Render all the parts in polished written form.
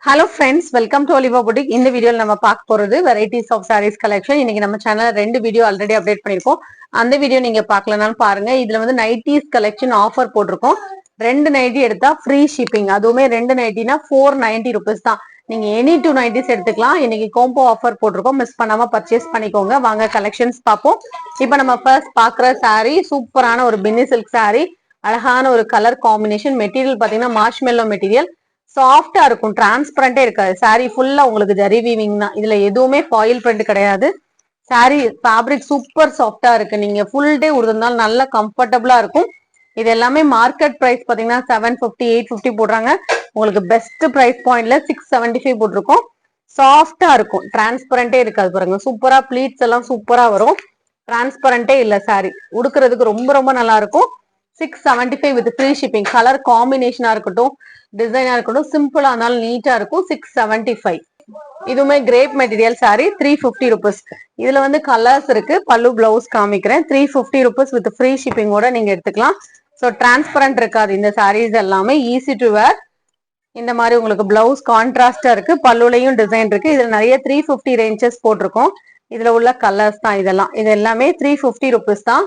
Hello friends, welcome to Oliva Boutique. இந்த வீடியோல நம்ம பார்க்க போறது varieties of sarees collection. இன்னைக்கு நம்ம சேனல்ல ரெண்டு வீடியோ ஆல்ரெடி அப்டேட் பண்ணிருக்கோம். அந்த வீடியோ நீங்க பார்க்கலனாலும் பாருங்க. இதுல வந்து நைட்டிஸ் கலெக்ஷன் ஆஃபர் போட்டிருக்கோம். ரெண்டு நைட்டி எடுத்தா ஃப்ரீ ஷிப்பிங். அதுவுமே ரெண்டு நைட்டினா 490 ரூபீஸ் தான். நீங்க எனி டூ நைட்டிஸ் எடுத்துக்கலாம். இன்னைக்கு கோம்போ ஆஃபர் போட்டிருக்கோம். மிஸ் பண்ணாம பர்ச்சேஸ் பண்ணிக்கோங்க. வாங்க கலெக்ஷன்ஸ் பார்ப்போம். இப்போ நம்ம ஃபர்ஸ்ட் பாக்குற saree சூப்பரான ஒரு பின்னி சில்க் saree. அழகான ஒரு கலர் காம்பினேஷன். மெட்டீரியல் பாத்தீங்கன்னா மார்ஷ்மெல்லோ மெட்டீரியல். சாஃப்டா இருக்கும், டிரான்ஸ்பரண்டே இருக்காது. சாரி ஃபுல்லா உங்களுக்கு ஜரி வீவிங் தான். இதுல எதுவுமே ஃபாயில் பிரிண்ட் கிடையாது. சாரி ஃபேப்ரிக் சூப்பர் சாஃப்டா இருக்கு. நீங்க ஃபுல் டே உடுறதுனால நல்ல கம்ஃபர்டபுளா இருக்கும். இது எல்லாமே மார்க்கெட் பிரைஸ் பாத்தீங்கன்னா 750 850 போடுறாங்க. உங்களுக்கு பெஸ்ட் பிரைஸ் பாயிண்ட்ல 675 போட்டிருக்கோம். சாஃப்டா இருக்கும், டிரான்ஸ்பரண்டே இருக்காது. பாருங்க சூப்பரா ப்ளீட்ஸ் எல்லாம் சூப்பரா வரும். டிரான்ஸ்பரண்டே இல்ல. சாரி உடுக்கிறதுக்கு ரொம்ப ரொம்ப நல்லா இருக்கும். 675 வித் ஃப்ரீ ஷிப்பிங். கலர் காம்பினேஷனா இருக்கட்டும், டிசைனா இருக்கட்டும், சிம்பிளா இருந்தாலும் நீட்டா இருக்கும். 675. இதுவுமே கிரேப் மெட்டீரியல் சாரி 350 ருபீஸ். இதுல வந்து கலர்ஸ் இருக்கு. பல்லு பிளவுஸ் காமிக்கிறேன். 350 ருபீஸ் வித் ஃப்ரீ ஷிப்பிங்கோட நீங்க எடுத்துக்கலாம். ஸோ டிரான்ஸ்பரண்ட் இருக்காது இந்த சாரீஸ் எல்லாமே. ஈஸி டு வேர். இந்த மாதிரி உங்களுக்கு பிளவுஸ் கான்ட்ராஸ்டா இருக்கு. பல்லுலையும் டிசைன் இருக்கு. இதுல நிறைய 350 ரேஞ்சஸ் போட்டிருக்கோம். இதுல உள்ள கலர்ஸ் தான் இதெல்லாம். இது எல்லாமே 350 ருபீஸ் தான்.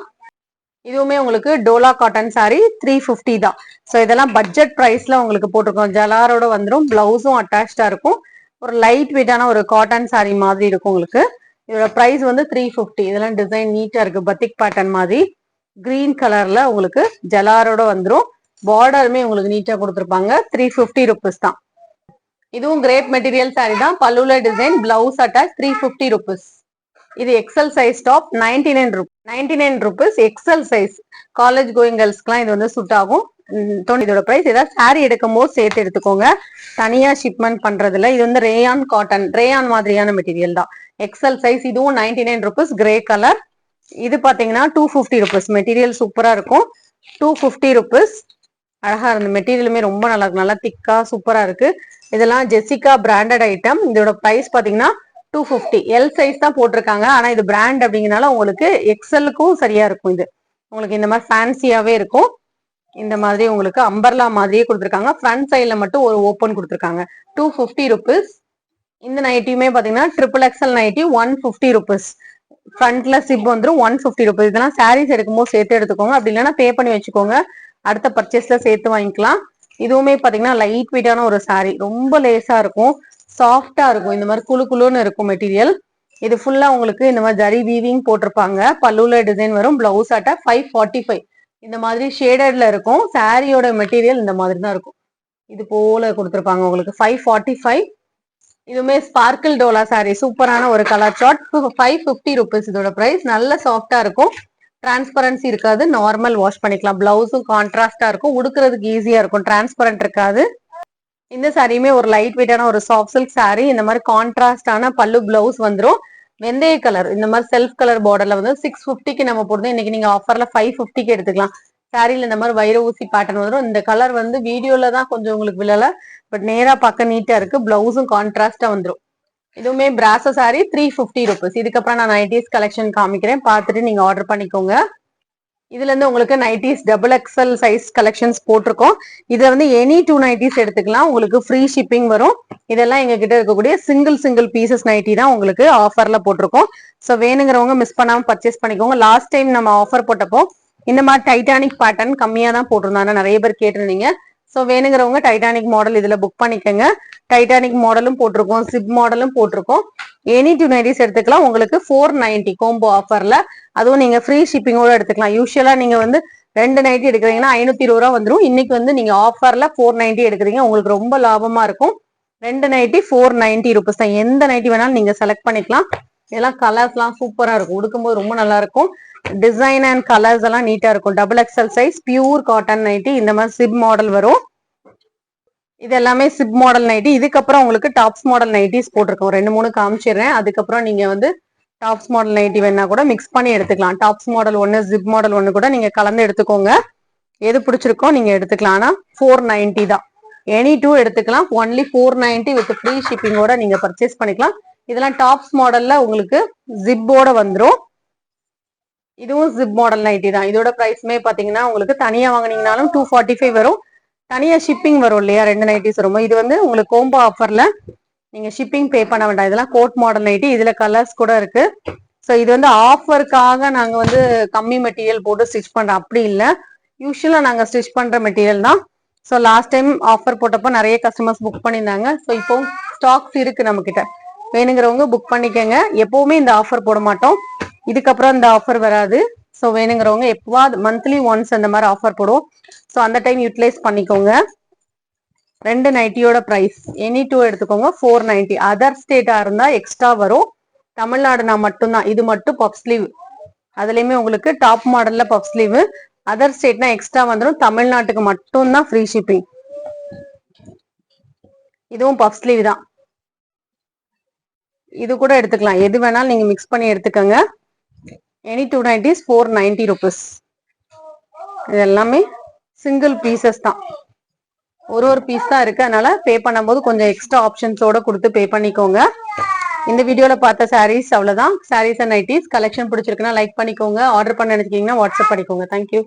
இதுவுமே உங்களுக்கு டோலா காட்டன் சாரி 350 தான். ஸோ இதெல்லாம் பட்ஜெட் பிரைஸ்ல உங்களுக்கு போட்டிருக்கோம். ஜலாரோட வந்துடும். பிளவுஸும் அட்டாச்சா இருக்கும். ஒரு லைட் வெயிட்டான ஒரு காட்டன் சாரி மாதிரி இருக்கும் உங்களுக்கு. இதோட பிரைஸ் வந்து 350. இதெல்லாம் டிசைன் நீட்டா இருக்கு. பத்திக் பேட்டர்ன் மாதிரி கிரீன் கலர்ல உங்களுக்கு ஜலாரோட வந்துடும். பார்டருமே உங்களுக்கு நீட்டா கொடுத்துருப்பாங்க. 350 ருபீஸ் தான். இதுவும் கிரேப் மெட்டீரியல் சாரி தான். பல்லுல டிசைன், பிளவுஸ் அட்டாச். 350 ருபீஸ். இது XL size top. 99 rupees XL size. College going கேர்ள்ஸ்க்குலாம் இது வந்து சூட் ஆகும். இதோட பிரைஸ். ஏதாவது சாரி எடுக்கும் போது சேர்த்து எடுத்துக்கோங்க. தனியா ஷிப்மெண்ட் பண்றதுல. இது வந்து ரேயான் காட்டன், ரேயான் மாதிரியான மெட்டீரியல் தான். XL size. இதுவும் 99 ருபீஸ். Grey colour. இது பாத்தீங்கன்னா 250 ருபீஸ். மெட்டீரியல் சூப்பரா இருக்கும். 250 ருபீஸ். அழகா இருந்து மெட்டீரியலுமே ரொம்ப நல்லா இருக்கு. நல்லா திக்கா சூப்பரா இருக்கு. இதெல்லாம் ஜெசிகா பிராண்டட் ஐட்டம். இதோட பிரைஸ் பாத்தீங்கன்னா 250. எல் சைஸ் தான் போட்டிருக்காங்க. ஆனா இது பிராண்ட் அப்படிங்கறனால உங்களுக்கு எக்ஸலுக்கும் சரியா இருக்கும். இது உங்களுக்கு இந்த மாதிரி ஃபேன்சியாவே இருக்கும். இந்த மாதிரி உங்களுக்கு அம்பர்லா மாதிரியே கொடுத்துருக்காங்க. ஃப்ரண்ட் சைட்ல மட்டும் ஒரு ஓப்பன் கொடுத்துருக்காங்க. 250 ருபீஸ். இந்த நைட்டியுமே பாத்தீங்கன்னா ட்ரிபிள் எக்ஸல் நைட்டி 150 ருபீஸ். ஃப்ரண்ட்ல சிப் வந்துடும். 150 ருபீஸ். இதெல்லாம் சாரீஸ் எடுக்கும்போது சேர்த்து எடுத்துக்கோங்க. அப்படி இல்லைன்னா பே பண்ணி வச்சுக்கோங்க. அடுத்த பர்ச்சேஸ்ல சேர்த்து வாங்கிக்கலாம். இதுவுமே பாத்தீங்கன்னா லைட் வெயிட்டான ஒரு சாரி. ரொம்ப லேசா இருக்கும், சாஃப்டா இருக்கும். இந்த மாதிரி குழு குழுன்னு இருக்கும் மெட்டீரியல். இது ஃபுல்லா உங்களுக்கு இந்த மாதிரி ஜரி வீவிங் போட்டிருப்பாங்க. பல்லுல டிசைன் வரும். பிளவுஸ் ஆட்டா 545. இந்த மாதிரி ஷேடட்ல இருக்கும். சாரியோட மெட்டீரியல் இந்த மாதிரி தான் இருக்கும். இது போல கொடுத்துருப்பாங்க உங்களுக்கு. 545. இதுவுமே ஸ்பார்க்கிள் டோலா சாரி. சூப்பரான ஒரு கலர் சார்ட். 550 ருபீஸ் இதோட பிரைஸ். நல்ல சாஃப்டா இருக்கும். டிரான்ஸ்பரன்சி இருக்காது. நார்மல் வாஷ் பண்ணிக்கலாம். பிளவுஸும் கான்ட்ராஸ்டா இருக்கும். உடுக்கிறதுக்கு ஈஸியா இருக்கும். டிரான்ஸ்பரண்ட் இருக்காது. இந்த சாரியுமே ஒரு லைட் வெயிட்டான ஒரு சாஃப்ட் சில்க் சாரி. இந்த மாதிரி கான்ட்ராஸ்டான பல்லு பிளவுஸ் வந்துடும். வெந்தய கலர். இந்த மாதிரி செல்ஃப் கலர் பார்டர்ல வந்து 650க்கு நம்ம போடுறோம். இன்னைக்கு நீங்க ஆஃபர்ல 550க்கு எடுத்துக்கலாம். சாரியில இந்த மாதிரி வைர ஊசி பேட்டர்ன் வந்துடும். இந்த கலர் வந்து வீடியோல தான் கொஞ்சம் உங்களுக்கு விழல. பட் நேரா பார்க்க நீட்டா இருக்கு. பிளவுஸும் கான்ட்ராஸ்டா வந்துடும். இதுவுமே பிராசோ சாரி 350 ருபீஸ். இதுக்கப்புறம் நான் நைட்டிஸ் கலெக்ஷன் காமிக்கிறேன். பார்த்துட்டு நீங்க ஆர்டர் பண்ணிக்கோங்க. இதுல இருந்து உங்களுக்கு nighties double XL size collections போட்டிருக்கோம். இதுல வந்து எனி டூ நைட்டிஸ் எடுத்துக்கலாம். உங்களுக்கு ஃப்ரீ ஷிப்பிங் வரும். இதெல்லாம் எங்க கிட்ட இருக்கக்கூடிய சிங்கிள் பீசஸ் நைட்டி தான் உங்களுக்கு ஆஃபர்ல போட்டிருக்கோம். ஸோ வேணுங்கிறவங்க மிஸ் பண்ணாம பர்ச்சேஸ் பண்ணிக்கோங்க. லாஸ்ட் டைம் நம்ம ஆஃபர் போட்டப்போ இந்த மாதிரி டைட்டானிக் பேட்டர்ன் கம்மியா தான் போட்டிருந்தாங்க. நிறைய பேர் கேட்டிருந்தீங்க. ஸோ வேணுங்கிறவங்க டைட்டானிக் மாடல் இதுல புக் பண்ணிக்கோங்க. டைட்டானிக் மாடலும் போட்டிருக்கோம், சிப் மாடலும் போட்டிருக்கோம். எனி டூ நைட்டிஸ் எடுத்துக்கலாம். உங்களுக்கு 490 கோம்போ ஆஃபர்ல. அதுவும் நீங்க ஃப்ரீ ஷிப்பிங்கோட எடுத்துக்கலாம். யூஸ்வலா நீங்க வந்து ரெண்டு நைட்டி எடுக்கிறீங்கன்னா 520 ரூபா வந்துடும். இன்னைக்கு வந்து நீங்க ஆஃபர்ல 490 எடுக்கிறீங்க. உங்களுக்கு ரொம்ப லாபமா இருக்கும். ரெண்டு நைட்டி 490 ருபீஸ் தான். எந்த நைட்டி வேணாலும் நீங்க செலக்ட் பண்ணிக்கலாம். இதெல்லாம் கலர்ஸ் எல்லாம் சூப்பரா இருக்கும். உடுக்கும்போது ரொம்ப நல்லா இருக்கும். டிசைன் அண்ட் கலர்ஸ் எல்லாம் நீட்டா இருக்கும். Double XL size pure cotton nighty. இந்த மாதிரி சிப் மாடல் வரும். இது எல்லாமே சிப் மாடல் நைட்டி. இதுக்கப்புறம் உங்களுக்கு டாப்ஸ் மாடல் நைட்டிஸ் போட்டிருக்கோம். 2 3 காமிச்சிடுறேன். அதுக்கப்புறம் நீங்க வந்து டாப்ஸ் மாடல் நைட்டி வேணா கூட மிக்ஸ் பண்ணி எடுத்துக்கலாம். டாப்ஸ் மாடல் ஒன்னு, ஜிப் மாடல் ஒன்னு கூட நீங்க கலந்து எடுத்துக்கோங்க. எது பிடிச்சிருக்கோ நீங்க எடுத்துக்கலாம். ஆனா 490 தான். எனி டூ எடுத்துக்கலாம். ஒன்லி 490 வித் ஃப்ரீ ஷிப்பிங்கோட நீங்க பர்ச்சேஸ் பண்ணிக்கலாம். இதெல்லாம் டாப்ஸ் மாடல்ல உங்களுக்கு ஜிப்போட வந்துடும். இதுவும் ஜிப் மாடல் நைட்டி தான். இதோட பிரைஸ்மே பாத்தீங்கன்னா உங்களுக்கு தனியா வாங்கினீங்கனாலும் 245 வரும். தனியா ஷிப்பிங் வரும் இல்லையா, 2 நைட்டிஸ் வரும். இது வந்து உங்களுக்கு கோம்போ ஆஃபர்ல நீங்க ஷிப்பிங் பே பண்ண வேண்டாம். இதெல்லாம் கோட் மாடல் நைட்டி, இதுல கலர்ஸ் கூட இருக்கு. ஸோ இது வந்து ஆஃபருக்காக நாங்க வந்து கம்மி மெட்டீரியல் போட்டு ஸ்டிச் பண்றோம் அப்படி இல்லை. யூஸ்வலா நாங்க ஸ்டிச் பண்ற மெட்டீரியல் தான். ஸோ லாஸ்ட் டைம் ஆஃபர் போட்டப்போ நிறைய கஸ்டமர்ஸ் புக் பண்ணியிருந்தாங்க. ஸோ இப்போ ஸ்டாக்ஸ் இருக்கு நம்ம கிட்ட, வேணுங்கிறவங்க புக் பண்ணிக்கங்க. எப்பவுமே இந்த ஆஃபர் போட மாட்டோம், இதுக்கப்புறம் இந்த ஆஃபர் வராது. ஸோ வேணுங்கிறவங்க எப்பவாது மந்த்லி ஒன்ஸ் அந்த மாதிரி ஆஃபர் போடுவோம். ஸோ அந்த டைம் யூட்டிலைஸ் பண்ணிக்கோங்க. 2 நைட்டியோட பிரைஸ் எனி 2 எடுத்துக்கோங்க 490. அதர் ஸ்டேட்டா இருந்தா எக்ஸ்ட்ரா வரும். தமிழ்நாடுனா மட்டும்தான், இது மட்டும் பஃப் ஸ்லீவ். அதுலயுமே உங்களுக்கு டாப் மாடல்ல பஃப் ஸ்லீவ். அதர் ஸ்டேட்னா எக்ஸ்ட்ரா வந்துடும். தமிழ்நாட்டுக்கு மட்டும்தான் ஃப்ரீ ஷிப்பிங். இதுவும் பஃப் ஸ்லீவ் தான், இது கூட எடுத்துக்கலாம். எது வேணாலும் நீங்க மிக்ஸ் பண்ணி எடுத்துக்கோங்க. Any 2 nighties 490 rupees. இது எல்லாமே சிங்கிள் பீசஸ் தான், ஒரு பீஸ் தான் இருக்கு. அதனால பே பண்ணும்போது கொஞ்சம் எக்ஸ்ட்ரா ஆப்ஷன்ஸோட கொடுத்து பே பண்ணிக்கோங்க. இந்த வீடியோல பார்த்த சாரீஸ் அவ்வளவுதான். சாரீஸ் அண்ட் நைட்டிஸ் கலெக்ஷன் பிடிச்சிருக்குன்னா லைக் பண்ணிக்கோங்க. ஆர்டர் பண்ண நினைச்சீங்கன்னா வாட்ஸ்அப் பண்ணிக்கோங்க. தேங்க்யூ.